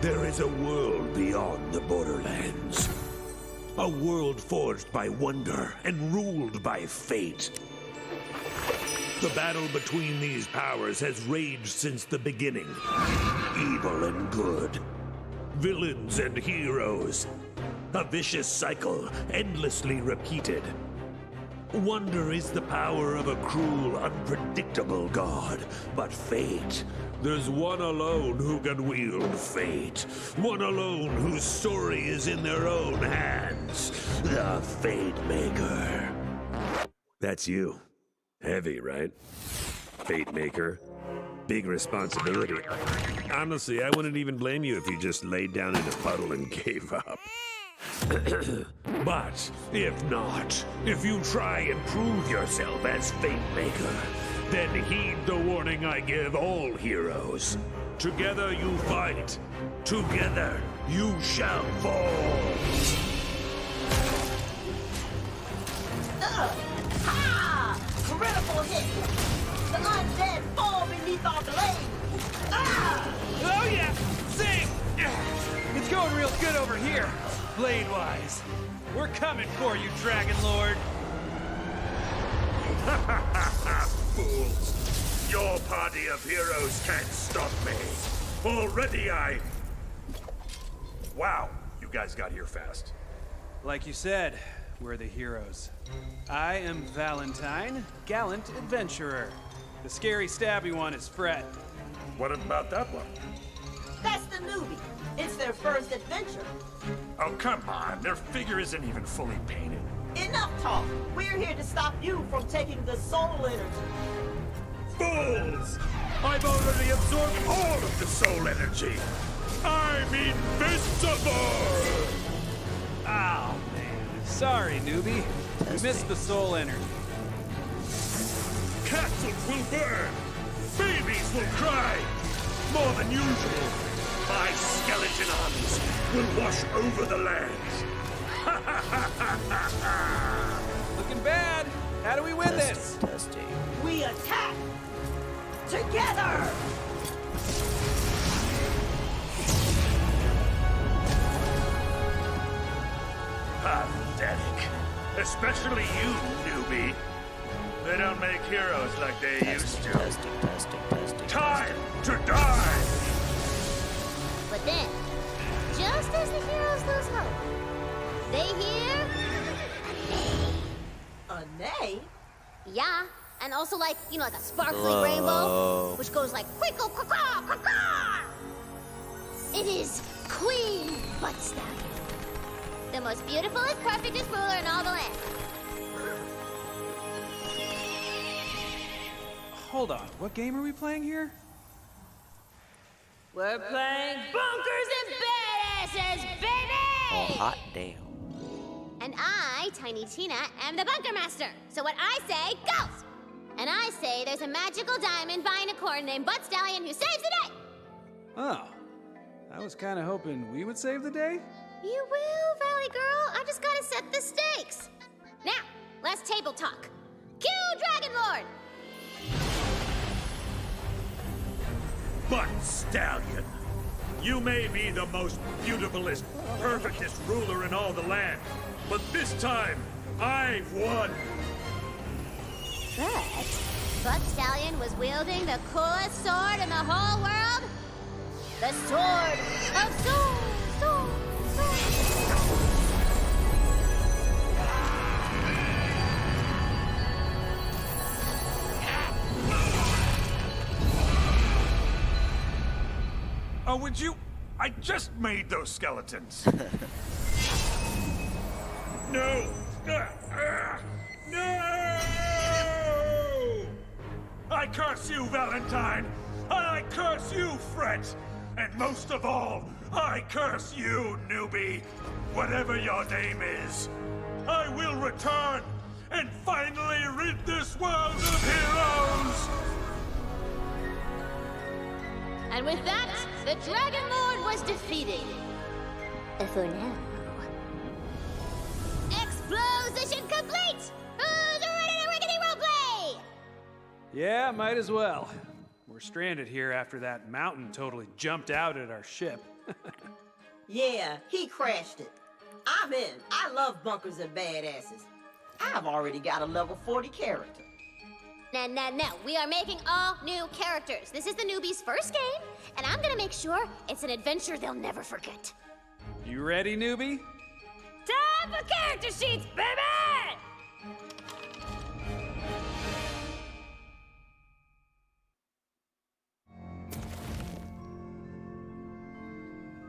There is a world beyond the borderlands. A world forged by wonder and ruled by fate. The battle between these powers has raged since the beginning. Evil and good. Villains and heroes. A vicious cycle, endlessly repeated. Wonder is the power of a cruel, unpredictable god. But fate, there's one alone who can wield fate. One alone whose story is in their own hands. The Fate Maker. That's you. Heavy, right? Fate Maker. Big responsibility. Honestly, I wouldn't even blame you if you just laid down in a puddle and gave up. But if not, if you try and prove yourself as Fate Maker, then heed the warning I give all heroes. Together you fight. Together you shall fall. Ha! Critical hit! The undead fall beneath our blade! Ah! Oh yeah! Sing! It's going real good over here, blade-wise. We're coming for you, Dragon Lord. Fools! Your party of heroes can't stop me. Already Wow, you guys got here fast. Like you said, we're the heroes. I am Valentine, gallant adventurer. The scary stabby one is Fred. What about that one? That's the newbie. It's their first adventure. Oh, come on. Their figure isn't even fully painted. Enough talk. We're here to stop you from taking the soul energy. Fools! I've already absorbed all of the soul energy. I'm invincible! Oh, man. Sorry, newbie. You missed the soul energy. Castles will burn. Babies will cry. More than usual. My skeleton armies will wash over the lands. Looking bad. How do we win this? We attack! Together! Pathetic. Especially you, newbie. They don't make heroes like they used to. Time to die! But then, just as the heroes lose hope, they hear A neigh? yeah, and also like, you know, like a sparkly rainbow, which goes like quickle caw caw caw. It is Queen Butt Stallion, the most beautiful and perfectest ruler in all the land. Hold on, what game are we playing here? We're playing bunkers and badasses, baby! Oh, hot damn. And I, Tiny Tina, am the Bunker Master. So what I say goes. And I say there's a magical diamond by an accord named Butt Stallion who saves the day. Oh, I was kind of hoping we would save the day. You will, Valley Girl. I just gotta set the stakes. Now, let's table talk. Cue Dragon Lord! But, Stallion, you may be the most beautifulest, perfectest ruler in all the land, but this time, I've won. But Butt Stallion was wielding the coolest sword in the whole world. The Sword of Soul, Soul, Soul. Oh, would you? I just made those skeletons. No! No! I curse you, Valentine! And I curse you, Fred! And most of all, I curse you, newbie! Whatever your name is, I will return and finally rid this world of heroes! And with that, the Dragon Lord was defeated. For now. Explosion complete! Who's ready to rickety roleplay? Yeah, might as well. We're stranded here after that mountain totally jumped out at our ship. Yeah, he crashed it. I'm in. I love bunkers and badasses. I've already got a level 40 character. No. We are making all new characters. This is the newbies' first game, and I'm gonna make sure it's an adventure they'll never forget. You ready, newbie? Time for character sheets, baby!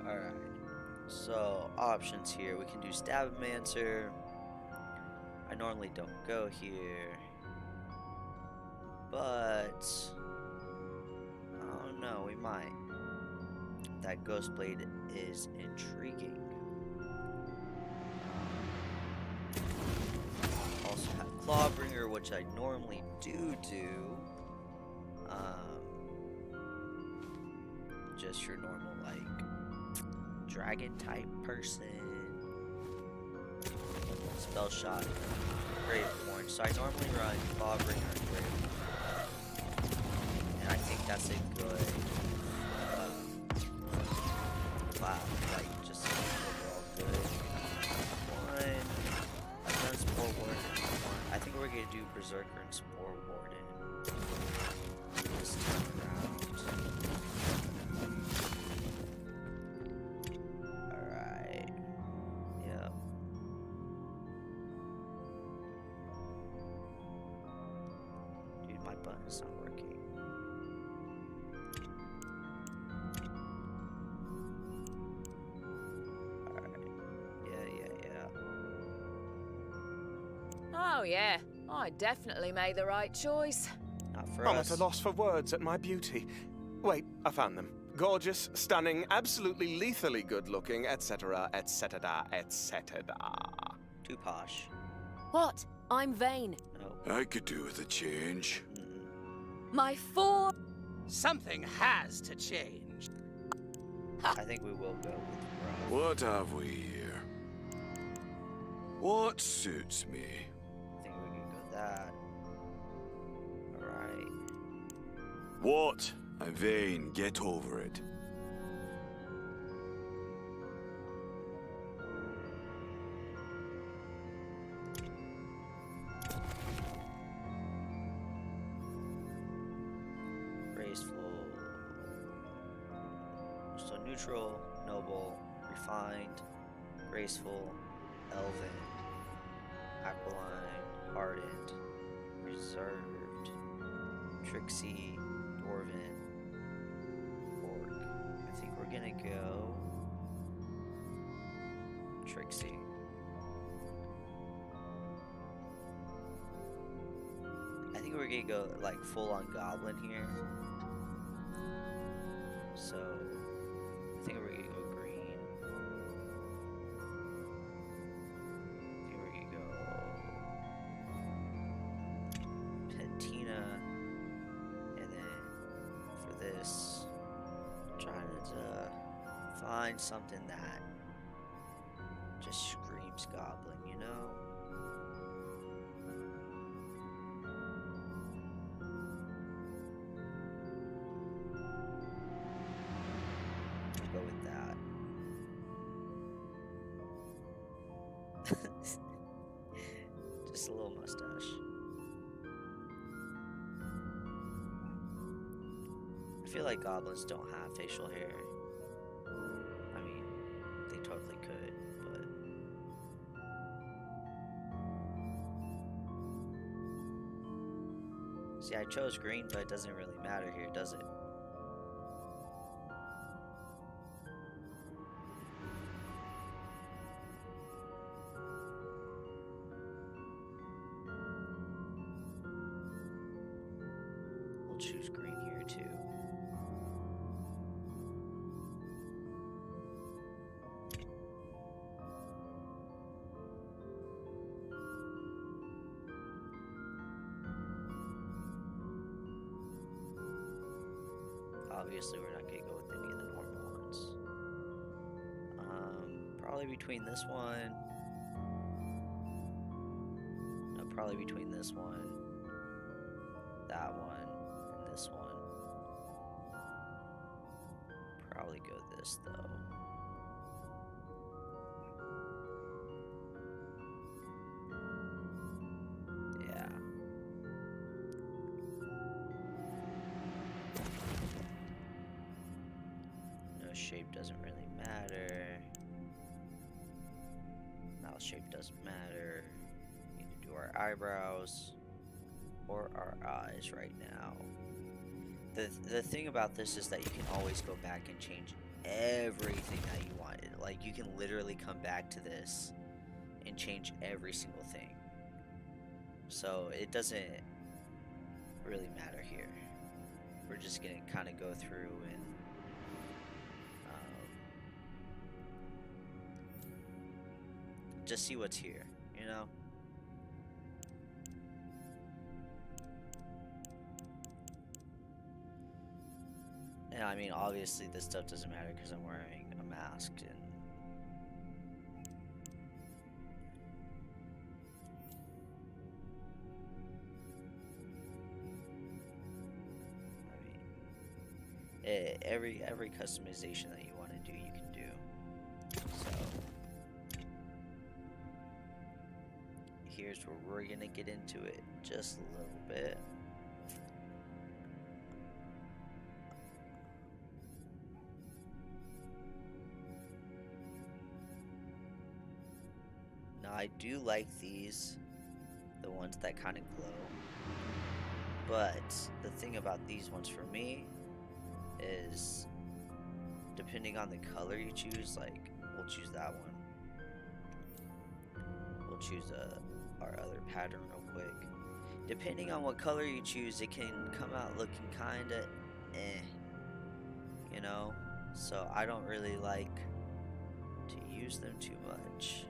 Alright. So, options here. We can do Stabmancer. I normally don't go here. But I don't know, we might. That Ghost Blade is intriguing. Also have Clawbringer, which I normally do. Just your normal, like, dragon type person. Spell Shot, Graveborn. So I normally run Clawbringer and Graveborn. And I think that's a good class, like, just overall good one. I've done Spore Warden one. I think we're gonna do Berserker and Spore Warden this time around. Alright. Yep. Dude, my button's not working. Oh, yeah. I definitely made the right choice. Not for I'm us. at a loss for words at my beauty. Wait, I found them. Gorgeous, stunning, absolutely lethally good-looking, etc., etc., etc. Too posh. What? I'm vain. No. I could do with a change. My four... Something has to change. I think we will go with rough. What have we here? What suits me? I think we can go that. Alright. What? I'm vain. Get over it. Graceful. So neutral, noble, refined, graceful, elven, aquiline, hardened, reserved, tricksy, dwarven, orc. I think we're gonna go tricksy. I think we're gonna go like full on goblin here. So I think we're gonna go green. I think we're gonna go patina, and then for this, I'm trying to find something that just screams goblin, you know? Go with that. Just a little mustache. I feel like goblins don't have facial hair. I mean, they totally could, but... See, I chose green, but it doesn't really matter here, does it? We'll choose green here too. Obviously, we're not gonna go with any of the normal ones. Probably between this one. No, probably between this one, that one, and this one. probably go this though. Yeah. No, shape doesn't really matter. Mouth shape doesn't matter. We need to do our eyebrows or our eyes right now. The thing about this is that you can always go back and change everything that you wanted. Like, you can literally come back to this and change every single thing. So it doesn't really matter here. We're just gonna kind of go through and just see what's here, you know? And I mean, obviously this stuff doesn't matter because I'm wearing a mask and I mean, every customization that you want to do, you can do. So here's where we're gonna get into it just a little bit. Now I do like these, the ones that kind of glow, but the thing about these ones for me is depending on the color you choose, like we'll choose that one, we'll choose our other pattern real quick. Depending on what color you choose, it can come out looking kinda you know, so I don't really like to use them too much.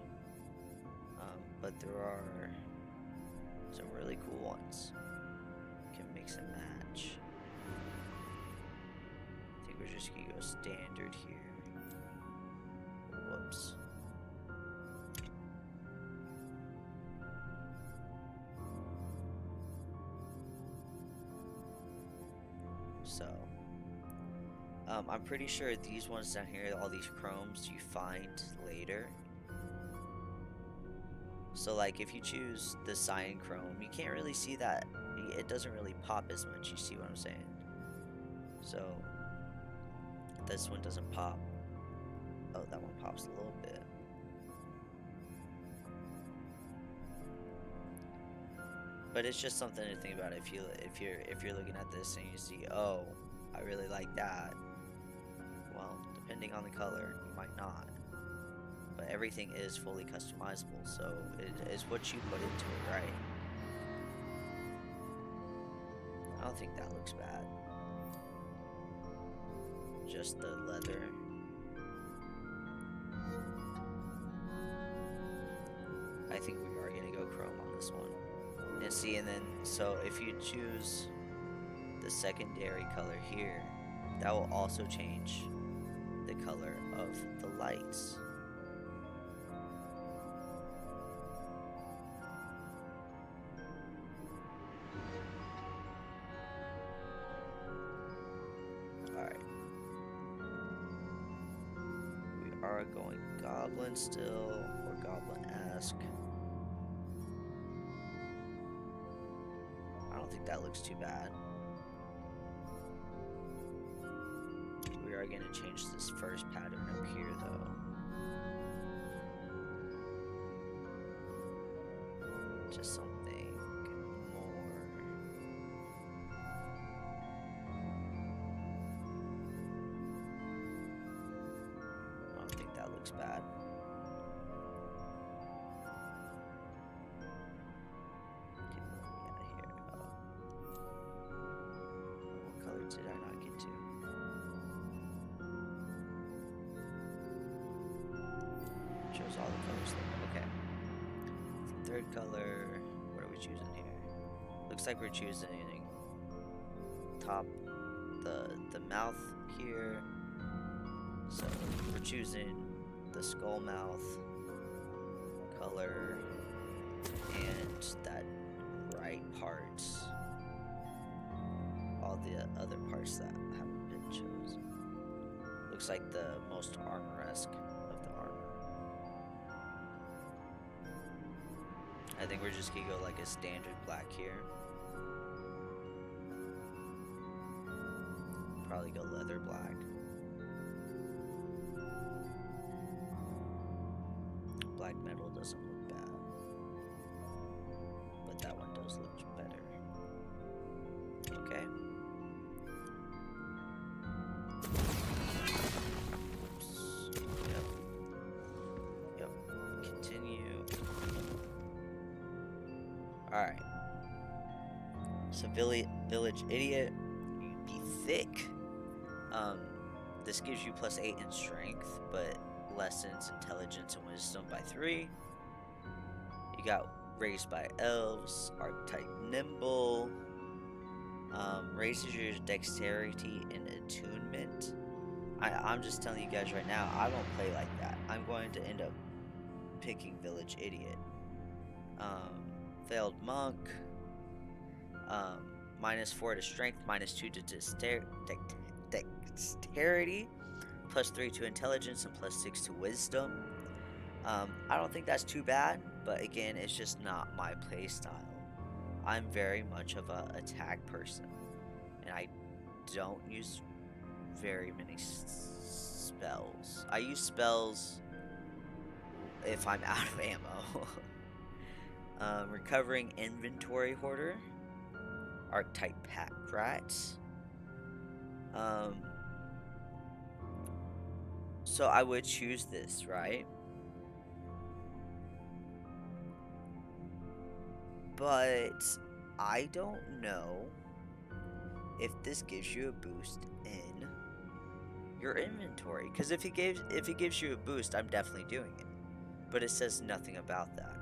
But there are some really cool ones. You can mix and match. I think we're just gonna go standard here. Whoops. So, I'm pretty sure these ones down here, all these chromes, you find later. So like if you choose the cyan chrome, you can't really see that. It doesn't really pop as much, you see what I'm saying? So this one doesn't pop. Oh, that one pops a little bit. But it's just something to think about if you're looking at this and you see, oh, I really like that. Well, depending on the color, you might not. But everything is fully customizable, so it is what you put into it, right? I don't think that looks bad. Just the leather. I think we are gonna go chrome on this one. And see, and then, so if you choose the secondary color here, that will also change the color of the lights. Are going goblin still, or goblin-esque. I don't think that looks too bad. We are going to change this first pattern up here though. Just something more. Looks bad. Okay, yeah, here. What color did I not get to? Shows all the colors there. Okay. Third color. What are we choosing here? Looks like we're choosing top, the mouth here. So we're choosing the skull mouth color and that right part. All the other parts that haven't been chosen. Looks looks like the most armor-esque of the armor. I think we're just gonna go like a standard black here. Probably go leather black. Black metal doesn't look bad, but that one does look better. Okay. Oops. Yep. Continue. Alright. So village idiot, you'd be thick. This gives you +8 in strength, but lessens intelligence and wisdom by 3. You got raised by elves, archetype nimble, raises your dexterity and attunement. I'm just telling you guys right now, I don't play like that. I'm going to end up picking village idiot. Failed monk, -4 to strength, -2 to dexterity, +3 to intelligence, and +6 to wisdom. I don't think that's too bad, but again, it's just not my play style. I'm very much of a attack person, and I don't use very many spells. I use spells if I'm out of ammo. Recovering inventory hoarder, archetype pack rat. So I would choose this, right? But I don't know if this gives you a boost in your inventory. Because if it gives you a boost, I'm definitely doing it. But it says nothing about that.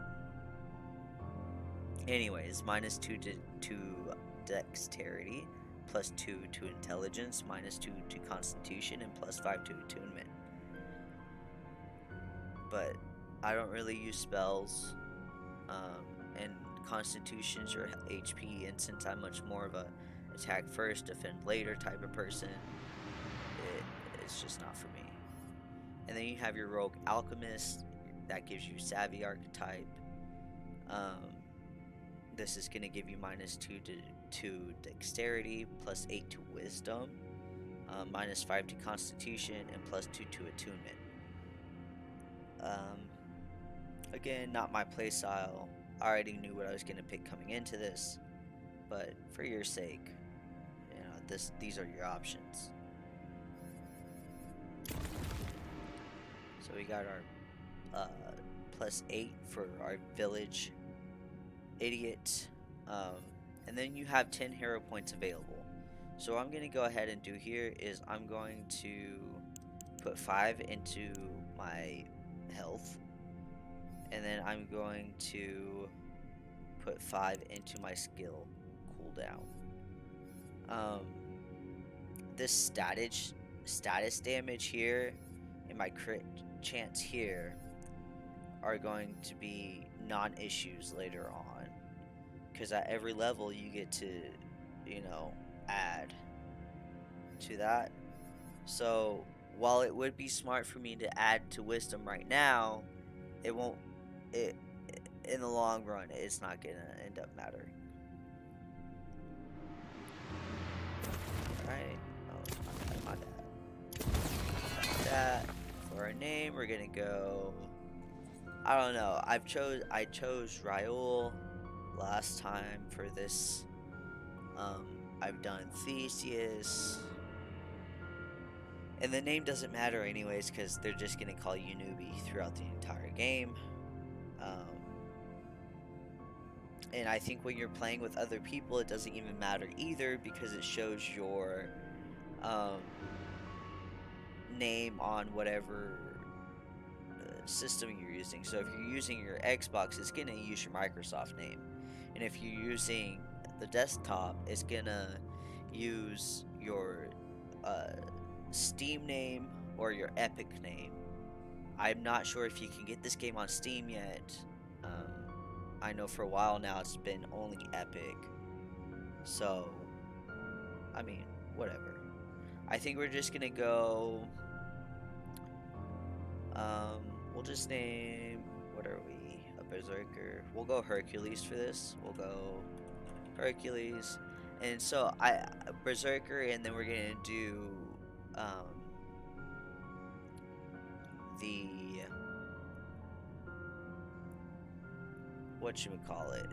Anyways, -2 to dexterity, +2 to intelligence, -2 to constitution, and +5 to attunement. But I don't really use spells, and constitution's your HP, and since I'm much more of a attack first, defend later type of person, it's just not for me. And then you have your rogue alchemist, that gives you savvy archetype. This is going to give you -2 to dexterity, +8 to wisdom, -5 to constitution, and +2 to attunement. Again, not my playstyle. I already knew what I was going to pick coming into this, but for your sake, you know, these are your options. So we got our +8 for our village idiot, and then you have 10 hero points available. So what I'm going to go ahead and do here is I'm going to put 5 into my health, and then I'm going to put 5 into my skill cooldown. This status damage here and my crit chance here are going to be non-issues later on, because at every level you get to, you know, add to that. So while it would be smart for me to add to wisdom right now, it won't, in the long run, it's not gonna end up mattering. Alright, oh, my bad. That for our name, we're gonna go, I don't know, I chose Raoul last time for this. I've done Theseus, and the name doesn't matter anyways, because they're just gonna call you newbie throughout the entire game. And I think when you're playing with other people, it doesn't even matter either, because it shows your name on whatever system you're using. So if you're using your Xbox, it's gonna use your Microsoft name, and if you're using the desktop, it's gonna use your Steam name or your Epic name. I'm not sure if you can get this game on Steam yet. I know for a while now it's been only Epic, so I mean, whatever. I think we're just gonna go We'll just name, what are we? A berserker. We'll go Hercules for this. We'll go Hercules. And so a berserker, and then we're gonna do the whatchamacallit?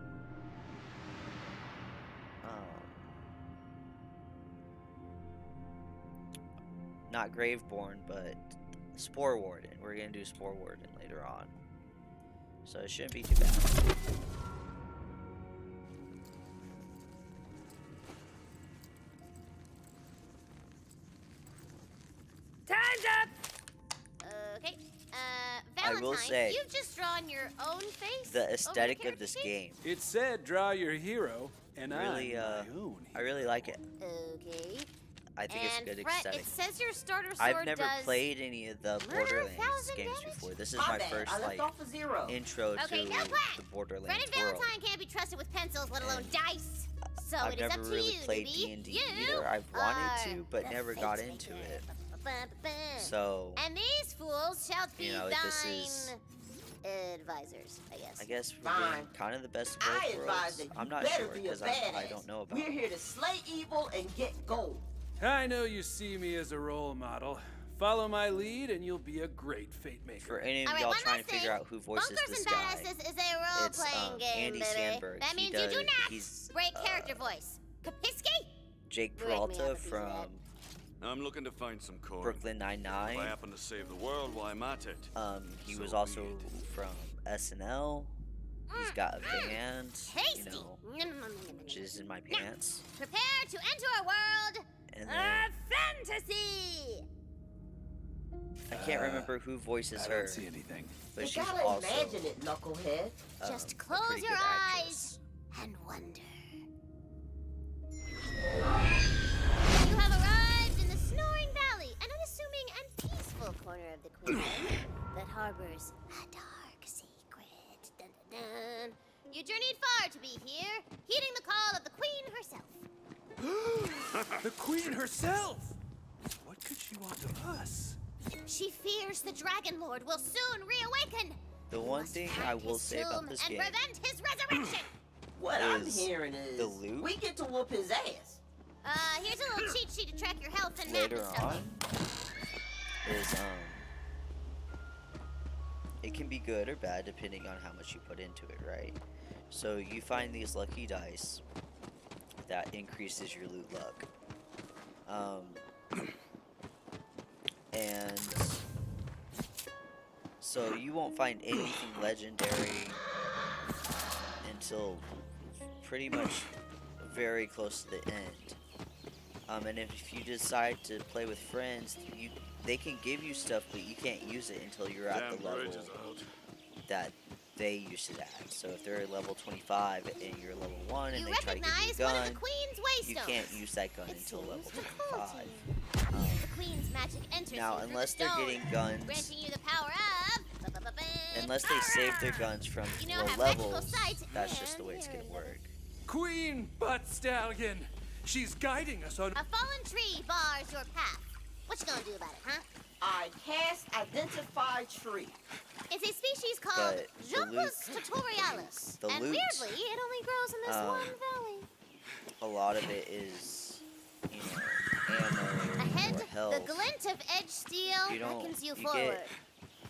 Not Graveborn, but Spore Warden. We're gonna do Spore Warden later on. So it shouldn't be too bad. Time's up! Okay. I Valentine, will say, you've just drawn your own face. the over aesthetic your of this character sheet? game, It said draw your hero, and really, I'm my own I really like it. Okay. I think it's a good Fred, aesthetic. it says your starter sword I've never does played any of the murder Borderlands 1,000 games damage? before. This is My my bad. first I left like off a 0. intro Okay, to no plan. the Borderlands Fred and world. Valentine can't be trusted with pencils, let alone And dice. So I've it is never up to really you, played newbie. D&D You either. I've wanted are to, but the never got fate into maker. it. Ba-ba-ba-ba. So And these fools shall be You know, this is- thine advisors, I guess. I guess we're Fine. getting kind of the best of I both advise worlds. that you I'm not better sure be a because badass. I don't know about We're it. here to slay evil and get gold. I know you see me as a role model. Follow my lead, and you'll be a great fate maker. For any of All right, y'all one trying last to figure thing. out who voices Bunkers this and guy, Badasses is a role-playing it's, game, Andy baby. Samberg. That He means you do does- not he's, break character voice. Kapiski? Jake Break me up Peralta a piece of from I'm looking to find some coin. Brooklyn If I Nine-Nine. happen to save the world while I'm at it. He So was be also it. from SNL. He's got a band, Tasty. you know, which is in my pants. Prepare to enter a world And of then fantasy. I can't remember who voices I her, don't see anything. but You she's gotta also imagine it, knucklehead. Just a close pretty your good eyes actress. and wonder. You have arrived in the Snoring Valley, an unassuming and peaceful corner of the Queenland that harbors a dark secret. Dun, dun, dun. You journeyed far to be here, heeding the call of the Queen herself. The Queen herself! What could she want of us? She fears the Dragon Lord will soon reawaken. The one thing I will say about this and game, prevent his resurrection. What I'm Is hearing is the loot? we get to whoop his ass. Here's a little cheat sheet to track your health and map later and stuff. on, is it can be good or bad depending on how much you put into it, right? So you find these lucky dice that increases your loot luck. And so you won't find anything legendary until pretty much very close to the end. And if you decide to play with friends, they can give you stuff, but you can't use it until you're at Damn the level bridge is out. that they used it at. So if they're level 25 and you're level 1 and You they try to give you recognize a one of gun, the Queen's you waystones. can't use that gun It until seems level to call 25. to you. The Queen's magic enters Now, you through unless the they're stone, getting guns, granting you the power of. unless they save their guns from You now low have magical levels, sight that's just the and way it's gonna hearing. work. Queen Butt Stallion! She's guiding us on. A fallen tree bars your path. What you gonna do about it, huh? I cast Identify Tree. It's a species called But the Juncus tutorialis. the And loot, weirdly, it only grows in this one valley. A lot of it is, you know, ammo Ahead, or health. the glint of edge steel You don't- beckons you you forward. get-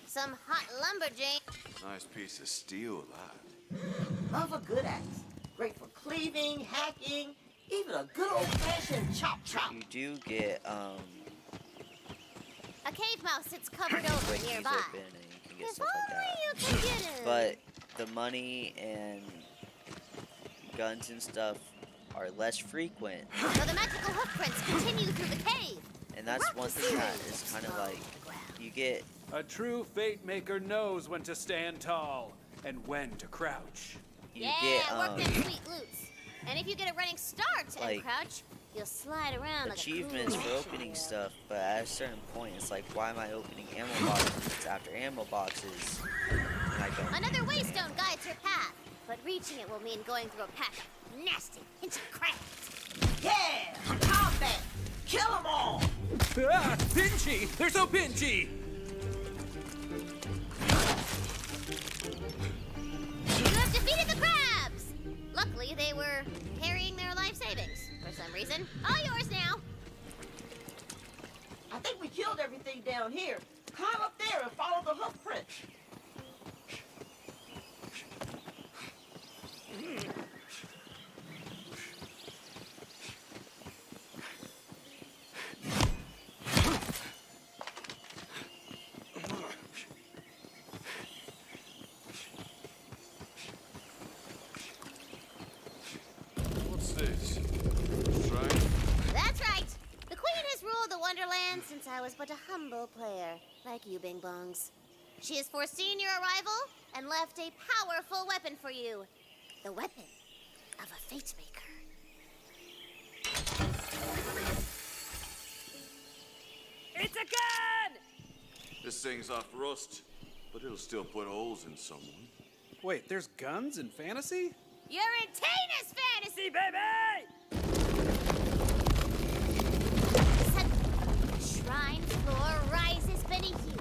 Some hot lumberjack. Nice piece of steel, that. Love a good axe. Great for cleaving, hacking, even a good old-fashioned chop. You do get A cave mouse sits covered over wikis nearby. open and you can get If stuff like only that. you could get in. But the money and guns and stuff are less frequent, So the magical hoofprints continue through the cave. and that's one thing that is kind of like you get. A true fate maker knows when to stand tall and when to crouch. You Yeah, get work them sweet loots. And if you get a running start and like, crouch, you'll slide around achievements like a for cool opening hero. stuff, but at a certain point, it's like, why am I opening ammo boxes after ammo boxes? And I don't. Another waystone guides your path, but reaching it will mean going through a pack of nasty, pinchy crabs. Yeah! Combat! Kill them all! Ah! Pinchy! They're so pinchy! they were carrying their life savings for some reason. All yours now. I think we killed everything down here. Climb up there and follow the hoof prints. What's this? Shrine? That's right. The Queen has ruled the Wonderlands since I was but a humble player, like you, Bing Bongs. She has foreseen your arrival and left a powerful weapon for you. The weapon of a fate maker. It's a gun! This thing's off rust, but it'll still put holes in someone. Wait, there's guns in fantasy? You're in Tina's fantasy, Baby! Suddenly, the shrine floor rises beneath you.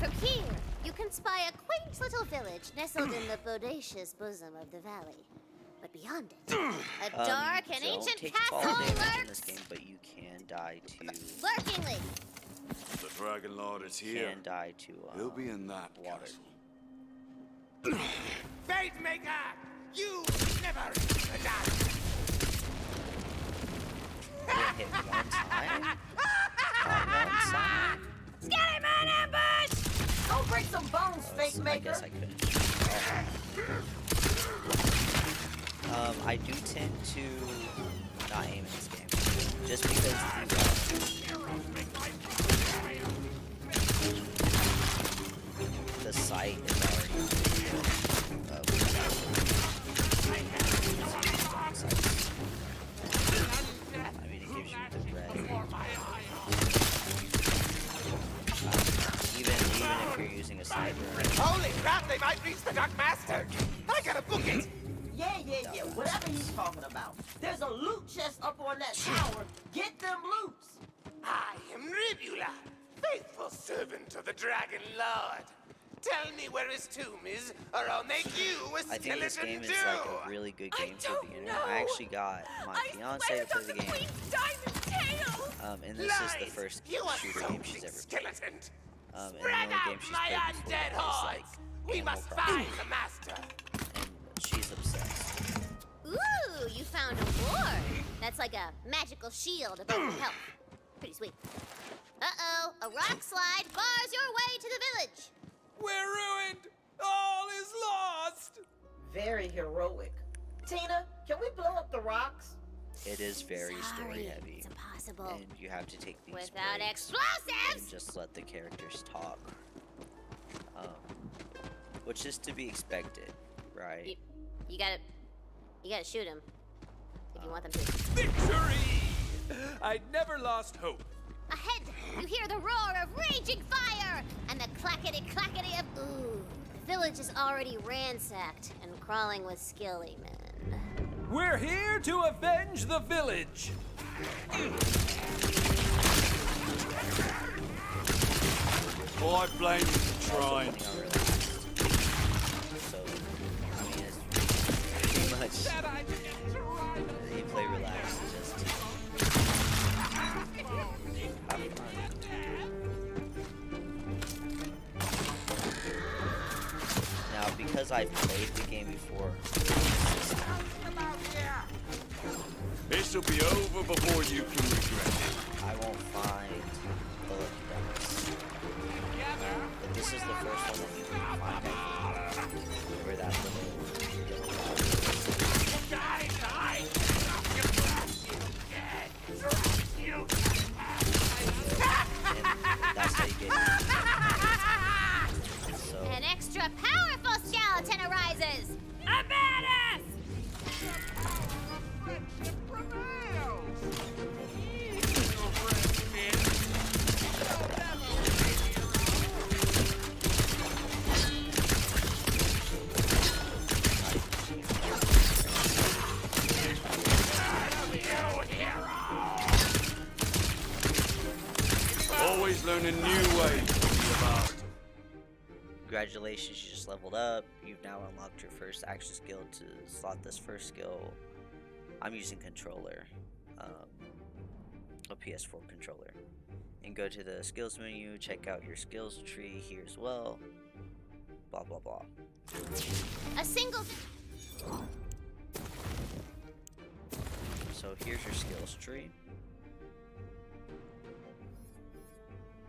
From here, you can spy a quaint little village nestled in the bodacious bosom of the valley. But beyond it, a dark and ancient take castle fall damage in this lurks game, but you can die to lurkingly. The Dragon Lord is here. can die to He'll be in that water. castle. Fate Maker! You never die! Get hit one time. Not one time. Skeleton ambush! Go break some bones, fate I maker. guess I couldn't. I do tend to not aim in this game, just because the sight is already. I mean, it gives you the red. Even if you're using a sniper. Holy crap, they might reach the Dark Master! I gotta book it! Yeah, whatever he's talking about. There's a loot chest up on that tower. Get them loots. I am Ribula, faithful servant of the Dragon Lord. Tell me where his tomb is, or I'll make you a skeleton I think this game is too. like a really good game for beginner. I actually got my fiance to play the game, and this is the first You are shooter so game she's ever played. skeleton. And the Spread only out game she's my played undead before was hordes. like We Animal must Crossing, find the master. and she's obsessed. Ooh, you found a ward. That's like a magical shield above your health. Pretty sweet. Uh-oh, a rock slide bars your way to the village. We're ruined! All is lost! Very heroic. Tina, can we blow up the rocks? It is very story Sorry, heavy, it's impossible. and you have to take these Without breaks explosives! and just let the characters talk, which is to be expected, right? You gotta shoot him if you want them to. Victory! I'd never lost hope. Ahead, you hear the roar of raging fire and the clackety-clackety of ooh. The village is already ransacked and crawling with skilly men. We're here to avenge the village. I blame you for trying. So, I mean, it's pretty much you play relaxed, just have fun. Now, because I've played the game before, This'll be over before you can regret it. I won't find the lucky dice. But this is the first one that you can find, I think, where that little and that's how you get it. So, An extra powerful skeleton arises! A badass! Always learn a new way to be about. congratulations, you just leveled up. You've now unlocked your first action skill. To slot this first skill, I'm using controller, a PS4 controller. And go to the skills menu, check out your skills tree here as well. Blah blah blah. A single. So here's your skills tree.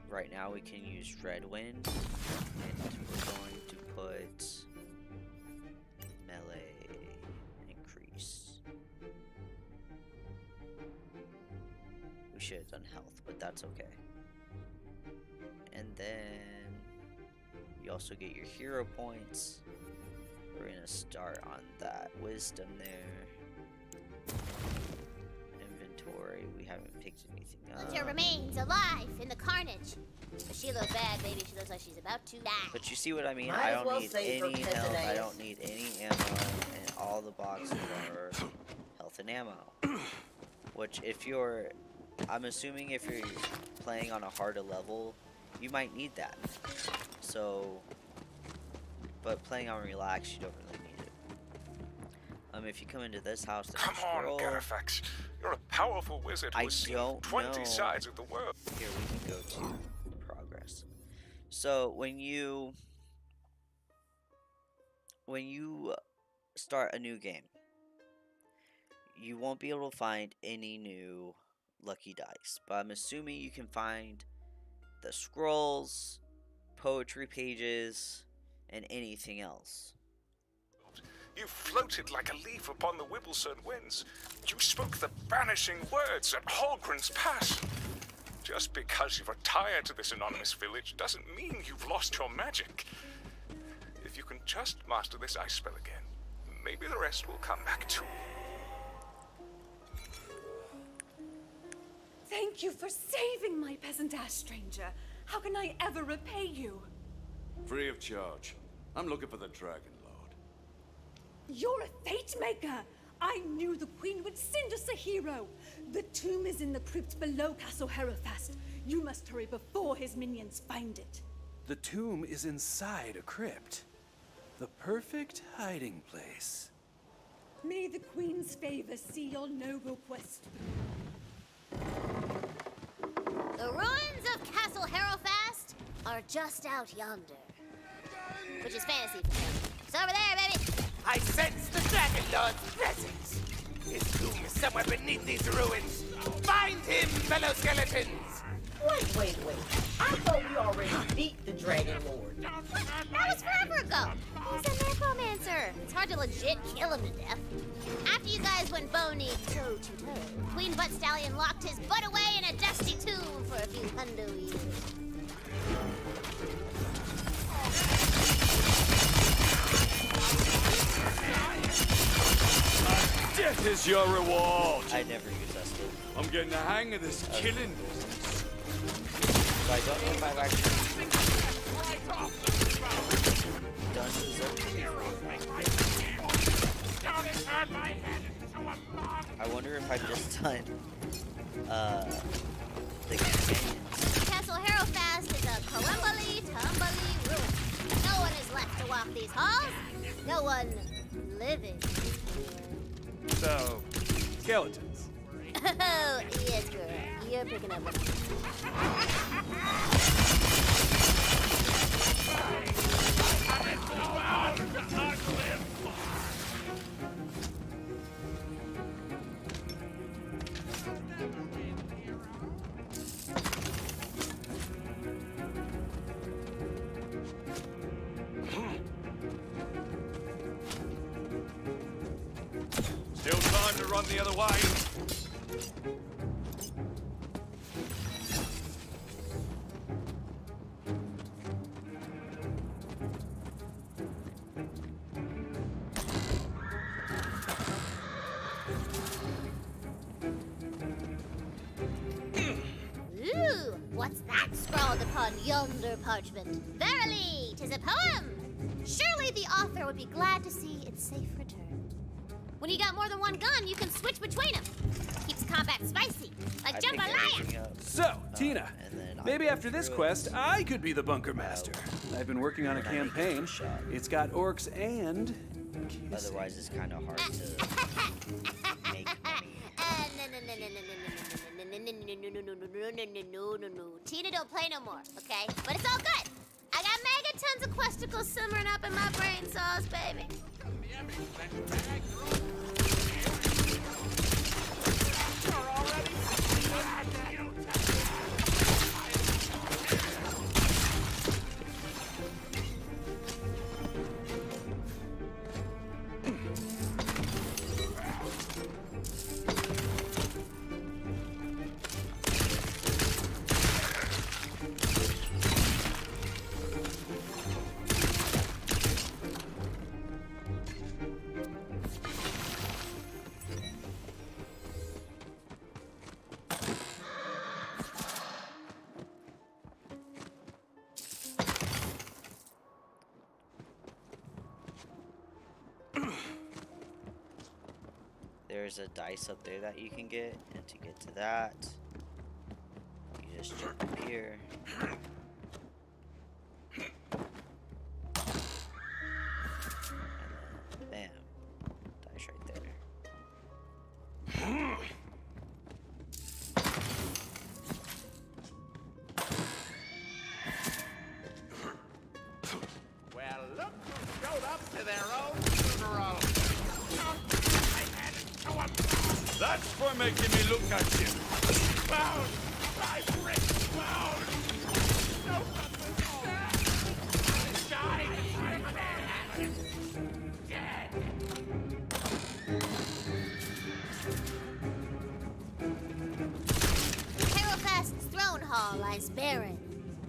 Right now we can use Red Wind, and we're going to put melee increase. We should have done health, but that's okay. And then you also get your hero points. We're gonna start on that wisdom there. Inventory, we haven't picked anything up. Hunter remains alive in the carnage. But she looks bad, baby. She looks like she's about to die. But you see what I mean? Might I as don't well need save her any peasant health, I ass. don't need any ammo, and all the boxes are health and ammo. Which if you're, I'm assuming if you're playing on a harder level, you might need that. So, but playing on relax, you don't really need it. If you come into this house, there's Come a scroll. on, Garafax. You're a powerful wizard who I has seen don't 20 know. sides of the world. Here we can go to progress. So when you start a new game, you won't be able to find any new lucky dice, but I'm assuming you can find the scrolls, poetry pages, and anything else. You floated like a leaf upon the Wibblestone winds. You spoke the banishing words at Holgren's Pass. Just because you've retired to this anonymous village doesn't mean you've lost your magic. If you can just master this ice spell again, maybe the rest will come back too. Thank you for saving my peasant-ass stranger. How can I ever repay you? Free of charge. I'm looking for the Dragon Lord. You're a fate maker. I knew the queen would send us a hero. The tomb is in the crypt below Castle Herofast. You must hurry before his minions find it. The tomb is inside a crypt. The perfect hiding place. May the queen's favor see your noble quest. The ruins of Castle Herofast are just out yonder. Which is fantasy for him. It's over there, baby! I sense the Dragon Lord's presence. His tomb is somewhere beneath these ruins. Find him, fellow skeletons! Wait. I thought we already beat the Dragon Lord. That was forever ago! He's a necromancer. It's hard to legit kill him to death. After you guys went bony toe-to-toe, Queen Butt Stallion locked his butt away in a dusty tomb for a few hundo years. Death is your reward! I never use that skill. I'm getting the hang of this killing business. So I don't know if I've actually done I wonder if I've just done the companions. Castle Herofast is a crumbly, tumbly ruin. No one is left to walk these halls. No one living. So, skeletons. Oh, yes, girl. You're picking up Still time to run the other way. Ooh, what's that scrawled upon yonder parchment? Verily, 'tis a poem. Surely the author would be glad to see its safe return. When you got more than one gun, you can switch between them. Keeps combat spicy, like I picked everything jambalaya. up. So, Tina, and then maybe I after this threw it. quest, I could be the bunker master. I've been working on a When I make it campaign. a shot. It's got orcs and kissing. Otherwise, it's kind of hard to make Tina don't play no more, okay? But it's all good. I got megatons of questicles simmering up in my brain sauce, baby. There's a dice up there that you can get, and to get to that, you just jump up here. And then, bam, dice right there. Well, look who showed up to their own funeral. That's for making me look at you. Bound! My friend, bound! No Harrowfast's throne hall lies barren,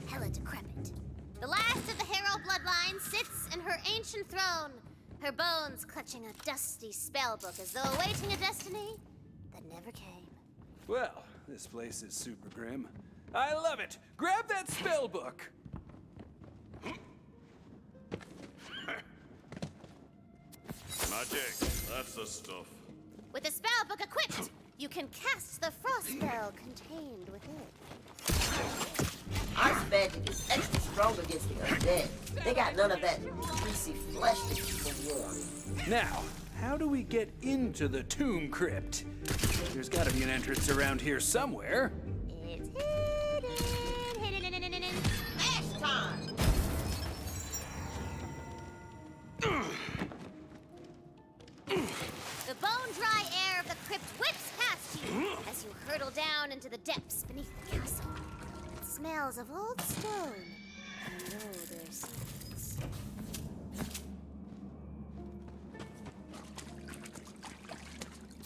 hella decrepit. The last of the Harrow bloodline sits in her ancient throne, her bones clutching a dusty spellbook as though awaiting a destiny that never came. Well, this place is super grim. I love it. Grab that spell book. Magic, that's the stuff. With the spellbook equipped, you can cast the frost spell contained within. Ice magic is extra strong against the undead. They got none of that greasy flesh that people want. Now, how do we get into the tomb crypt? There's gotta be an entrance around here somewhere. It's hidden. Ash time! The bone-dry air of the crypt whips past you as you hurtle down into the depths beneath the castle. It smells of old stone. You know there's secrets.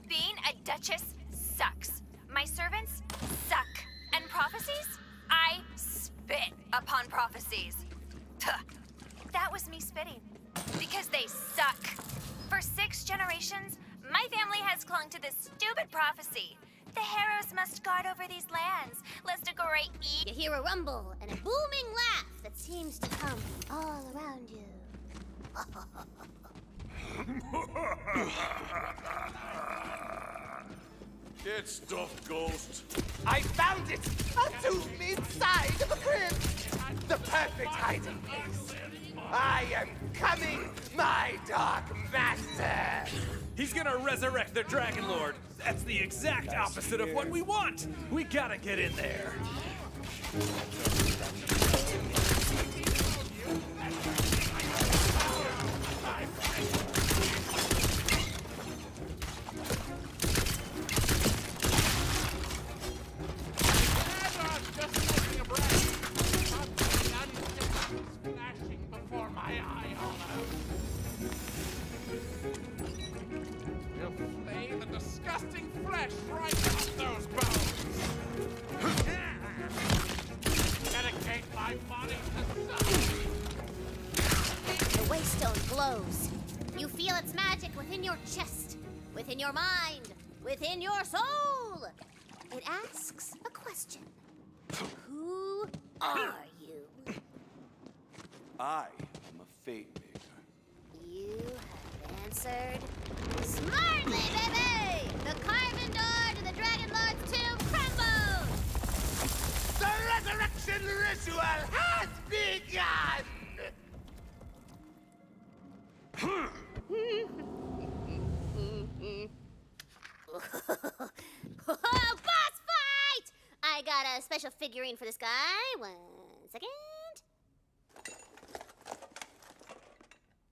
Being a duchess sucks. My servants suck. And prophecies? I spit upon prophecies. Tuh. That was me spitting. Because they suck. For 6 generations, my family has clung to this stupid prophecy. The Harrows must guard over these lands, lest a great You hear a rumble and a booming laugh that seems to come from all around you. Get stuffed, ghost. I found it! A tomb inside the crypt! The perfect hiding place. I am coming, my dark master! He's gonna resurrect the Dragon Lord. That's the exact opposite of what we want. We gotta get in there. The waystone glows. You feel its magic within your chest, within your mind, within your soul. It asks a question. Who are you? I am a fate maker. You have answered smartly, baby! The carven door to the Dragon Lord's tomb crumbles! The resurrection ritual has begun! Boss fight! I got a special figurine for this guy. 1 second.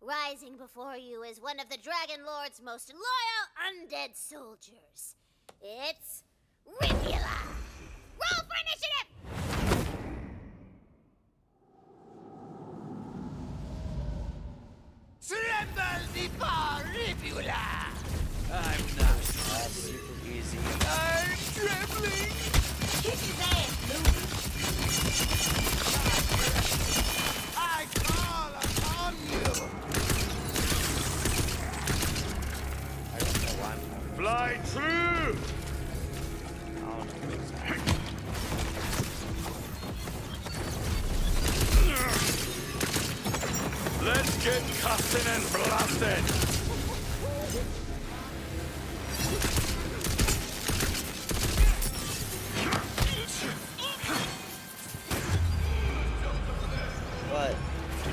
Rising before you is one of the Dragon Lord's most loyal undead soldiers. It's Rivula! Roll for initiative! Tremble before Rivula! I'm not. That's super easy. I'm trembling! Kick his ass, Luke. I call upon you! I don't know why I'm Fly true! Let's get cussing and blasted! What?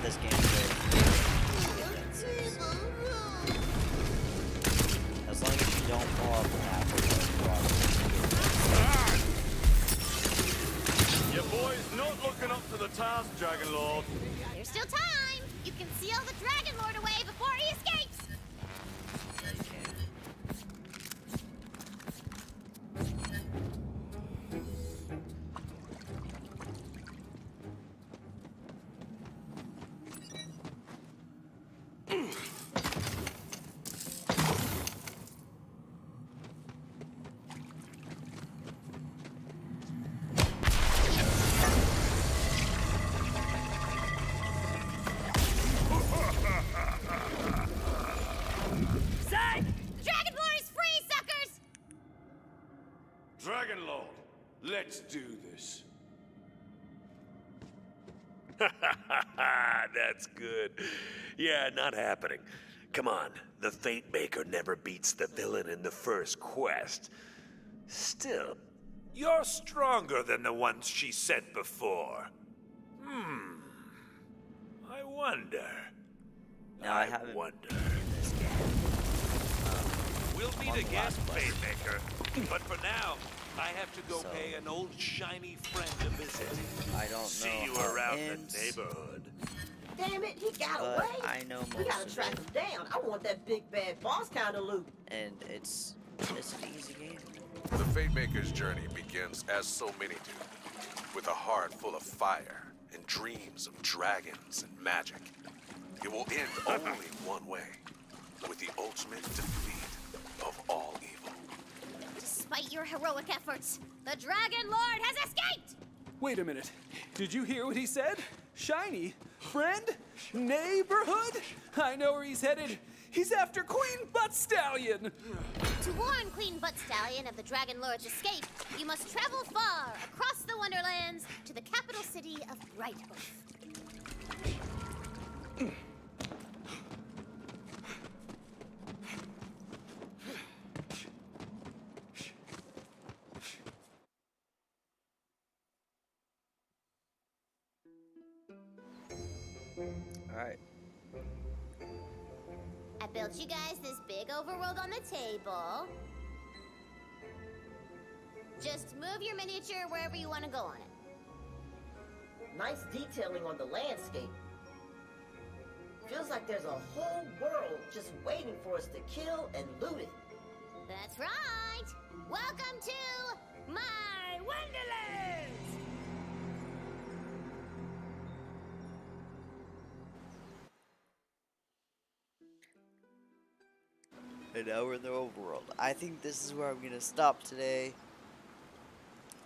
This game's great. As long as you don't fall off the map or Your boy's not looking up to the task, Dragon Lord. There's still time. You can seal the Dragon Lord away before he escapes. no, you can't. The Dragon Lord is free, suckers! Dragon Lord, let's do this. That's good. Yeah, not happening. Come on, the Fate Maker never beats the villain in the first quest. Still, you're stronger than the ones she sent before. I wonder. Now I haven't wonder. in this game. We'll on meet the again, last quest. Fate Maker. But for now, I have to go So- pay an old shiny friend a visit. I don't See know you how it around ends, the neighborhood. Damn it, he got but away. I know We most gotta of track it, him down. I want that big bad boss kind of loot. and it's an easy game. The Fate Maker's journey begins as so many do, with a heart full of fire and dreams of dragons and magic. It will end only one way, with the ultimate defeat of all evil. Despite your heroic efforts, the Dragon Lord has escaped! Wait a minute. Did you hear what he said? Shiny? Friend? Neighborhood? I know where he's headed. He's after Queen Butt Stallion! To warn Queen Butt Stallion of the Dragon Lord's escape, you must travel far across the Wonderlands to the capital city of Brighthoof. Alright. I built you guys this big overworld on the table. Just move your miniature wherever you want to go on it. Nice detailing on the landscape. Feels like there's a whole world just waiting for us to kill and loot it. That's right! Welcome to my Wonderlands! And now we're in the overworld. I think this is where I'm gonna stop today.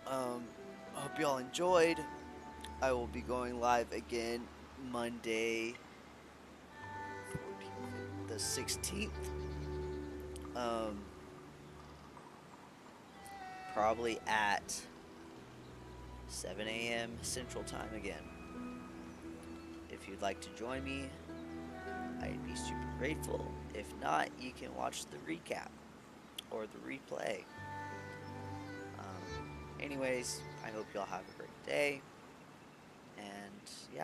Hope y'all enjoyed. I will be going live again Monday, the 16th. Probably at 7 a.m. Central Time again. If you'd like to join me, I'd be super grateful. If not, you can watch the recap or the replay. Anyways, I hope y'all have a great day.